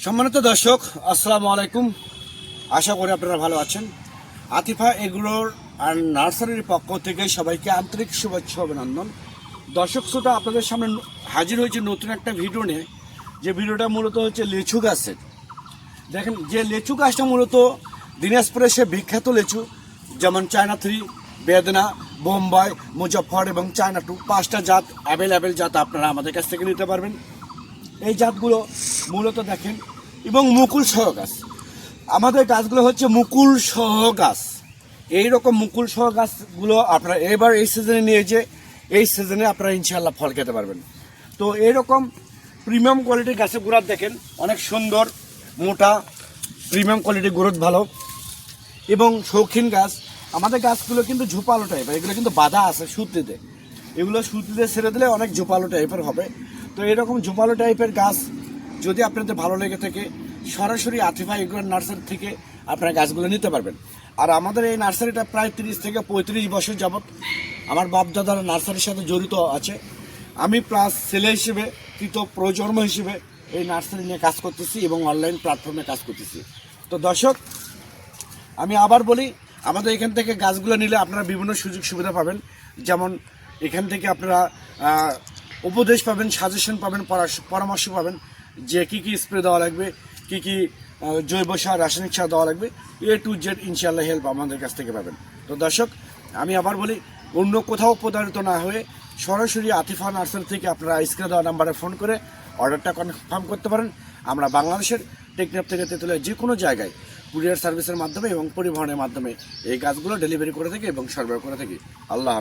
সম্মানিত দর্শক, আসসালামু আলাইকুম। আশা করি আপনারা ভালো আছেন। আতিফা এগ্রোর আর নার্সারির পক্ষ থেকে সবাইকে আন্তরিক শুভেচ্ছা অভিনন্দন। দর্শক শ্রোতা, আপনাদের সামনে হাজির হয়েছে নতুন একটা ভিডিও নিয়ে। যে ভিডিওটা মূলত হচ্ছে লিচু গাছের। দেখেন, যে লিচু গাছটা মূলত দিনাজপুরে সে বিখ্যাত লিচু, যেমন চায়না 3, বেদনা, বোম্বাই, মুজফ্ফর এবং চায়না 2, 5টা জাত অ্যাভেলেবেল জাত আপনারা আমাদের কাছ থেকে নিতে পারবেন। এই জাতগুলো মূলত দেখেন, এবং মুকুল সহ গাছ। আমাদের গাছগুলো হচ্ছে মুকুল সহ গাছ। এইরকম মুকুল সহ গাছগুলো আপনারা এবার এই সিজনে নিয়ে যে এই সিজনে আপনারা ইনশাআল্লাহ ফল খেতে পারবেন। তো এইরকম প্রিমিয়াম কোয়ালিটির গাছের গোড়া দেখেন, অনেক সুন্দর, মোটা, প্রিমিয়াম কোয়ালিটির গ্রোথ ভালো এবং শৌখিন গাছ। আমাদের গাছগুলো কিন্তু ঝোপালো টাইপের, এগুলো কিন্তু বাধা আছে সুতিতে। এগুলো সুতিতে ছেড়ে দিলে অনেক ঝোপালো টাইপের হবে। তো এরকম ঝোপালো টাইপের গাছ যদি আপনাদের ভালো লেগে থাকে, সরাসরি আতিফা এগ্রো নার্সারি থেকে আপনারা গাছগুলো নিতে পারবেন। আর আমাদের এই নার্সারিটা প্রায় 30 থেকে 35 বছর যাবৎ আমার বাপদাদারা নার্সারির সাথে জড়িত আছে। আমি প্লাস ছেলে হিসেবে, প্রজন্ম হিসেবে এই নার্সারি নিয়ে কাজ করতেছি এবং অনলাইন প্ল্যাটফর্মে কাজ করতেছি। তো দর্শক, আমি আবার বলি, আমাদের এখান থেকে গাছগুলো নিলে আপনারা বিভিন্ন সুযোগ সুবিধা পাবেন। যেমন এখান থেকে আপনারা উপদেশ পাবেন, সাজেশন পাবেন, পরামর্শ পাবেন যে কী কী স্প্রে দেওয়া লাগবে, কী কী জৈব সার, রাসায়নিক সার দেওয়া লাগবে, A to Z ইনশাআল্লাহ হেল্প আমাদের কাছ থেকে পাবেন। তো দর্শক, আমি আবার বলি, অন্য কোথাও প্রতারিত না হয়ে সরাসরি আতিফা নার্সারি থেকে আপনারা স্ক্রিনে দেওয়া নাম্বারে ফোন করে অর্ডারটা কনফার্ম করতে পারেন। আমরা বাংলাদেশের টেকনাফ থেকে তেঁতুলিয়া যে কোনো জায়গায় কুরিয়ার সার্ভিসের মাধ্যমে এবং পরিবহনের মাধ্যমে এই গাছগুলো ডেলিভারি করে থাকি এবং সরবরাহ করে থাকি। আল্লাহ হাফেজ।